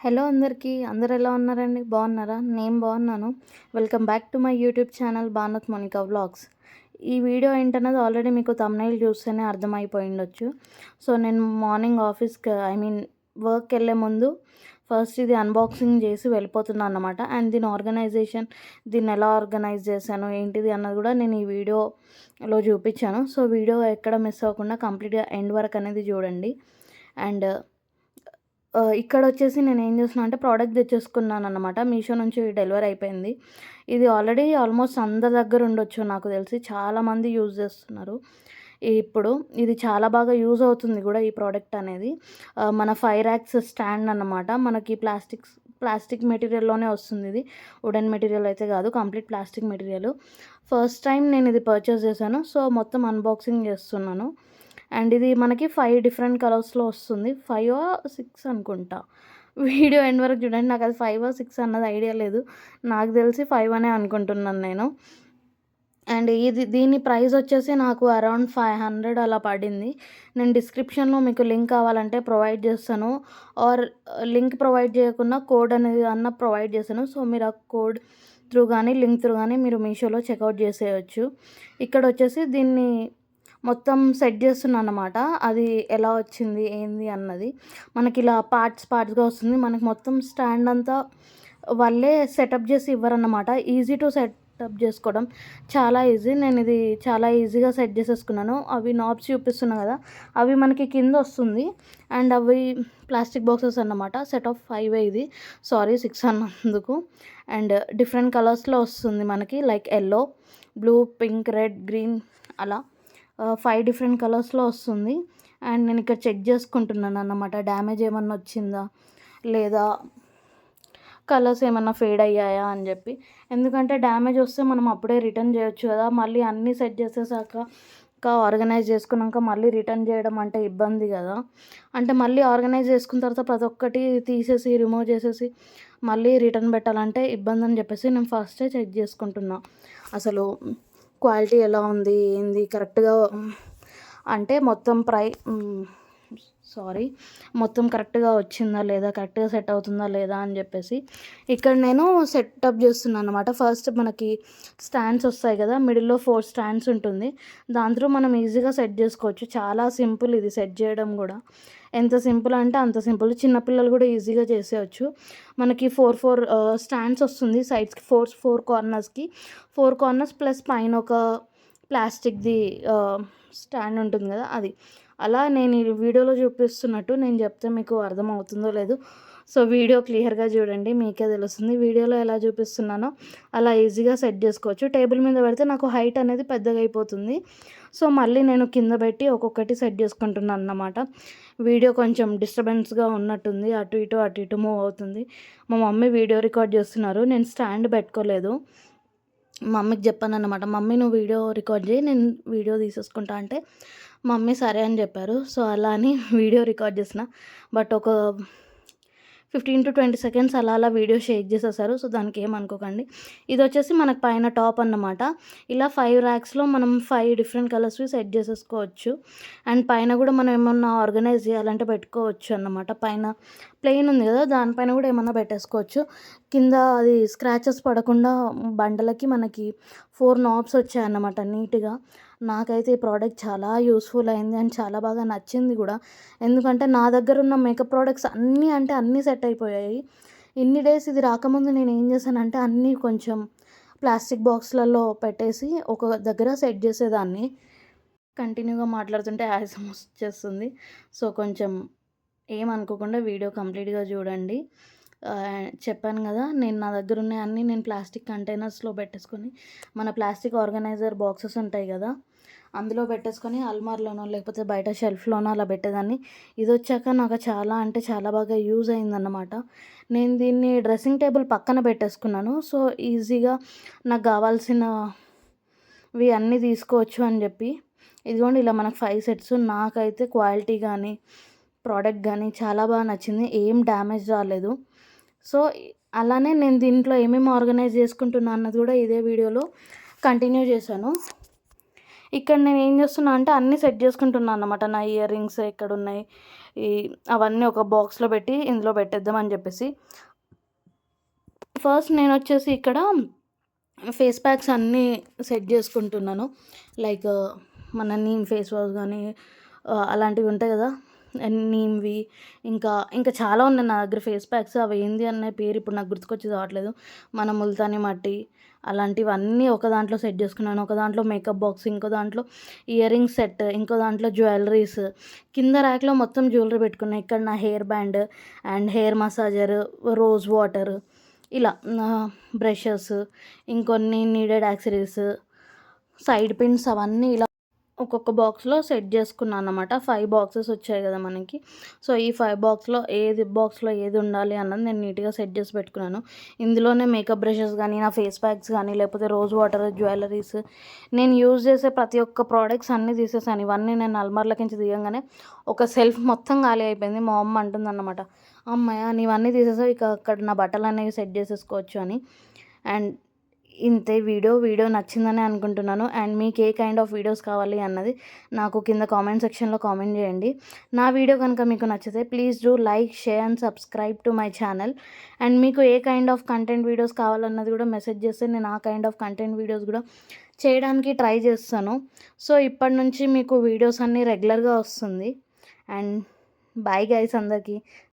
Hello అందరికీ అందరు ఎలా ఉన్నారండి? బాగున్నారా? నేను బాగున్నాను. Welcome back to my YouTube channel Bhanuth Monika vlogs. ఈ వీడియో ఏంటన్నది ఆల్రెడీ మీకు థంబ్‌నెయిల్ చూస్తేనే అర్థమైపోయి ఉండొచ్చు. సో నేను మార్నింగ్ ఆఫీస్‌కి వర్క్‌కి వెళ్ళే ముందు ఫస్ట్ ఇది అన్బాక్సింగ్ చేసి వెళ్ళిపోతున్నాను అన్నమాట. అండ్ దీన్ని ఎలా ఆర్గనైజ్ చేశాను ఏంటిది అన్నది కూడా నేను ఈ వీడియోలో చూపించాను. సో వీడియో ఎక్కడ మిస్ అవ్వకుండా కంప్లీట్గా ఎండ్ వరకు అనేది చూడండి. అండ్ ఇక్కడొచ్చేసి నేనేం చేస్తున్నా అంటే ప్రోడక్ట్ తెచ్చేసుకున్నాననమాట. మీషో నుంచి డెలివరీ అయిపోయింది. ఇది ఆల్రెడీ ఆల్మోస్ట్ అందరి దగ్గర ఉండొచ్చు నాకు తెలిసి. చాలామంది యూజ్ చేస్తున్నారు. ఇప్పుడు ఇది చాలా బాగా యూజ్ అవుతుంది కూడా ఈ ప్రోడక్ట్ అనేది. మన 5 ర్యాక్స్ స్టాండ్ అన్నమాట. మనకి ప్లాస్టిక్ మెటీరియల్‌లోనే వస్తుంది ఇది. వుడెన్ మెటీరియల్ అయితే కాదు. Complete plastic material. First time నేను ఇది పర్చేస్ చేశాను. సో మొత్తం అన్బాక్సింగ్ చేస్తున్నాను. అండ్ ఇది మనకి 5 డిఫరెంట్ కలర్స్‌లో వస్తుంది. 5 6 అనుకుంటా. వీడియో ఎండ్ వరకు చూడండి. నాకు అది 5 6 అన్నది ఐడియా లేదు. నాకు తెలిసి 5 అనే అనుకుంటున్నాను నేను. అండ్ దీని ప్రైస్ వచ్చేసి నాకు అరౌండ్ 500 అలా పడింది. నేను డిస్క్రిప్షన్‌లో మీకు లింక్ కావాలంటే ప్రొవైడ్ చేస్తాను. ఆర్ లింక్ ప్రొవైడ్ చేయకున్నా కోడ్ అనేది ప్రొవైడ్ చేశాను. సో మీరు ఆ కోడ్ త్రూ గానీ, లింక్ త్రూ గానీ మీరు మీషోలో చెక్‌ఔట్ చేసేయొచ్చు. ఇక్కడొచ్చేసి దీన్ని మొత్తం సెట్ చేస్తున్నానన్నమాట. అది ఎలా వచ్చింది ఏంది అన్నది. మనకి ఇలా పార్ట్స్‌గా వస్తుంది. మనకి మొత్తం స్టాండ్ అంతా వాళ్ళే సెటప్ చేసి ఇవ్వరన్నమాట. ఈజీ టు సెటప్ చేసుకోవడం చాలా ఈజీ. నేను ఇది చాలా ఈజీగా సెట్ చేసేసుకున్నాను. అవి నాబ్స్ చూపిస్తున్నా కదా! అవి మనకి కింద వస్తుంది. అండ్ అవి ప్లాస్టిక్ బాక్సెస్ అన్నమాట. సెట్ ఆఫ్ 5 ఇది. సారీ 6 అన్నందుకు. అండ్ డిఫరెంట్ కలర్స్‌లో వస్తుంది మనకి. Like yellow, blue, pink, red, green అలా 5 డిఫరెంట్ కలర్స్‌లో వస్తుంది. అండ్ నేను ఇక్కడ చెక్ చేసుకుంటున్నాను అన్నమాట. డ్యామేజ్ ఏమన్నా వచ్చిందా? లేదా కలర్స్ ఏమన్నా ఫేడ్ అయ్యాయా అని చెప్పి. ఎందుకంటే డ్యామేజ్ వస్తే మనం అప్పుడే రిటర్న్ చేయొచ్చు కదా! మళ్ళీ అన్నీ సెట్ చేసేసాక ఆర్గనైజ్ చేసుకున్నాక మళ్ళీ రిటర్న్ చేయడం అంటే ఇబ్బంది కదా! అంటే మళ్ళీ ఆర్గనైజ్ చేసుకున్న తర్వాత ప్రతి ఒక్కటి తీసేసి రిమూవ్ చేసేసి మళ్ళీ రిటర్న్ పెట్టాలంటే ఇబ్బంది అని చెప్పేసి నేను ఫస్టే చెక్ చేసుకుంటున్నా. అసలు క్వాలిటీ ఎలా ఉంది? ఏంది? కరెక్ట్‌గా అంటే మొత్తం కరెక్ట్‌గా వచ్చిందా లేదా? కరెక్ట్‌గా సెట్ అవుతుందా లేదా? అని చెప్పేసి ఇక్కడ నేను సెటప్ చేస్తున్నాను అనమాట. ఫస్ట్ మనకి స్టాండ్స్ వస్తాయి కదా! మిడిల్‌లో 4 స్టాండ్స్ ఉంటుంది. దాని త్రూ మనం ఈజీగా సెట్ చేసుకోవచ్చు. చాలా సింపుల్ ఇది సెట్ చేయడం కూడా. ఎంత సింపుల్ అంటే అంత సింపుల్. చిన్న పిల్లలు కూడా ఈజీగా చేసేయొచ్చు. మనకి 4 స్టాండ్స్ వస్తుంది సైడ్స్‌కి 4 కార్నర్స్‌కి. 4 కార్నర్స్ ప్లస్ పైన ఒక ప్లాస్టిక్‌ది స్టాండ్ ఉంటుంది కదా! అది. అలా నేను ఈ వీడియోలో చూపిస్తున్నట్టు నేను చెప్తే మీకు అర్థమవుతుందో లేదో. సో వీడియో క్లియర్‌గా చూడండి. మీకే తెలుస్తుంది. వీడియోలో ఎలా చూపిస్తున్నానో అలా ఈజీగా సెట్ చేసుకోవచ్చు. టేబుల్ మీద పెడితే నాకు హైట్ అనేది పెద్దగా అయిపోతుంది. సో మళ్ళీ నేను కింద పెట్టి ఒక్కొక్కటి సెట్ చేసుకుంటున్నాను అన్నమాట. వీడియో కొంచెం డిస్టర్బెన్స్‌గా ఉన్నట్టుంది. అటు ఇటు మూవ్ అవుతుంది. మా మమ్మీ వీడియో రికార్డ్ చేస్తున్నారు. నేను స్టాండ్ పెట్టుకోలేదు. మమ్మీకి చెప్పానన్నమాట. మమ్మీ నువ్వు వీడియో రికార్డ్ చేయి. నేను వీడియో తీసేసుకుంటా అంటే మమ్మీ సరే అని చెప్పారు. సో అలా అని వీడియో రికార్డ్ చేసిన. బట్ ఒక 15-20 సెకండ్స్ అలా వీడియో షేక్ చేసేసారు. సో దానికి ఏమనుకోకండి. ఇది వచ్చేసి మనకు పైన టాప్ అన్నమాట. ఇలా 5 ర్యాక్స్‌లో మనం 5 డిఫరెంట్ కలర్స్‌వి సెట్ చేసేసుకోవచ్చు. అండ్ పైన కూడా మనం ఏమన్నా ఆర్గనైజ్ చేయాలంటే పెట్టుకోవచ్చు అన్నమాట. పైన ప్లెయిన్ ఉంది కదా! దానిపైన కూడా ఏమన్నా పెట్టేసుకోవచ్చు. కింద అది స్క్రాచెస్ పడకుండా బండలకి మనకి 4 నాబ్స్ వచ్చాయన్నమాట నీట్‌గా. నాకైతే ఈ ప్రోడక్ట్ చాలా యూస్‌ఫుల్ అయింది. అండ్ చాలా బాగా నచ్చింది కూడా. ఎందుకంటే నా దగ్గర ఉన్న మేకప్ ప్రోడక్ట్స్ అన్నీ సెట్ అయిపోయాయి. ఇన్ని డేస్ ఇది రాకముందు నేను ఏం చేశానంటే అన్నీ కొంచెం ప్లాస్టిక్ బాక్స్‌లలో పెట్టేసి ఒక దగ్గర సెట్ చేసేదాన్ని. కంటిన్యూగా మాట్లాడుతుంటే ఆయాసం వచ్చేస్తుంది. సో కొంచెం ఏమనుకోకుండా వీడియో కంప్లీట్‌గా చూడండి. చెప్పాను కదా! నా దగ్గర ఉన్నయన్నీ నేను ప్లాస్టిక్ కంటైనర్స్‌లో పెట్టేసుకొని మన ప్లాస్టిక్ ఆర్గనైజర్ బాక్సెస్ ఉంటాయి కదా! అందులో పెట్టేసుకొని అల్మార్‌లోనో లేకపోతే బయట షెల్ఫ్‌లోనో అలా పెట్టేదాన్ని. ఇదొచ్చాక నాకు చాలా అంటే చాలా బాగా యూజ్ అయిందన్నమాట. నేను దీన్ని డ్రెస్సింగ్ టేబుల్ పక్కన పెట్టేసుకున్నాను. సో ఈజీగా నాకు కావాల్సినవి అన్నీ తీసుకోవచ్చు అని చెప్పి. ఇదిగోండి ఇలా మనకు 5 సెట్స్. నాకైతే క్వాలిటీ కానీ, ప్రోడక్ట్ కానీ చాలా బాగా నచ్చింది. ఏం డ్యామేజ్ రాలేదు. సో అలానే నేను దీంట్లో ఏమేమి ఆర్గనైజ్ చేసుకుంటున్నా అన్నది కూడా ఇదే వీడియోలో కంటిన్యూ చేశాను. ఇక్కడ నేను ఏం చేస్తున్నా అంటే అన్నీ సెట్ చేసుకుంటున్నాను అన్నమాట. నా ఇయర్ రింగ్స్ ఎక్కడున్నాయి, ఈ అవన్నీ ఒక బాక్స్లో పెట్టి ఇందులో పెట్టేద్దామని చెప్పేసి ఫస్ట్ నేను వచ్చేసి ఇక్కడ ఫేస్ ప్యాక్స్ అన్నీ సెట్ చేసుకుంటున్నాను. లైక్ మన నీమ్ ఫేస్ వాష్ కానీ అలాంటివి ఉంటాయి కదా, నీమ్‌వి. ఇంకా ఇంకా చాలా ఉన్నాయి నా దగ్గర ఫేస్ ప్యాక్స్. అవి ఏంది అనే పేరు ఇప్పుడు నాకు గుర్తుకొచ్చి రావట్లేదు. మన ముల్తానీ మట్టి అలాంటివన్నీ ఒక దాంట్లో సెట్ చేసుకున్నాను. ఒక దాంట్లో మేకప్ బాక్స్, ఇంకో దాంట్లో ఇయర్ రింగ్స్ సెట్, ఇంకో దాంట్లో జ్యువెలరీస్. కింద ర్యాక్‌లో మొత్తం జ్యువెలరీ పెట్టుకున్నా. ఇక్కడ నా hair band and hair massager, rose water, ఇలా బ్రషెస్, ఇంకొన్ని నీడెడ్ యాక్సెసరీస్, సైడ్ పిన్స్ అవన్నీ ఇలా ఒక్కొక్క బాక్స్లో సెట్ చేసుకున్నాను అన్నమాట. 5 బాక్సెస్ వచ్చాయి కదా మనకి. సో ఈ 5 బాక్స్లో ఏది ఉండాలి అన్నది నేను నీట్గా సెట్ చేసి పెట్టుకున్నాను. ఇందులోనే మేకప్ బ్రషెస్ కానీ, నా ఫేస్ ప్యాక్స్ కానీ, లేకపోతే రోజ్ వాటర్, జ్యువెలరీస్, నేను యూజ్ చేసే ప్రతి ఒక్క ప్రోడక్ట్స్ అన్నీ తీసేసాను. ఇవన్నీ నేను అల్మార్లకించి తీయంగానే ఒక సెల్ఫ్ మొత్తం ఖాళీ అయిపోయింది. మా అమ్మ అంటుందన్నమాట, అమ్మయ్య నీవన్నీ తీసేసావు, ఇక అక్కడ నా బట్టలు అనేవి సెట్ చేసేసుకోవచ్చు అని. అండ్ ఇంతే వీడియో నచ్చిందని అనుకుంటున్నాను. అండ్ మీకు ఏ కైండ్ ఆఫ్ వీడియోస్ కావాలి అన్నది నాకు కింద కామెంట్ సెక్షన్లో కామెంట్ చేయండి. నా వీడియో కనుక మీకు నచ్చితే please do like, share and subscribe to my channel. And మీకు ఏ కైండ్ ఆఫ్ కంటెంట్ వీడియోస్ కావాలన్నది కూడా మెసేజ్ చేస్తే నేను ఆ కైండ్ ఆఫ్ కంటెంట్ వీడియోస్ కూడా చేయడానికి ట్రై చేస్తాను. సో ఇప్పటి నుంచి మీకు వీడియోస్ అన్నీ రెగ్యులర్గా వస్తుంది. అండ్ బాయ్ గైస్ అందరికీ.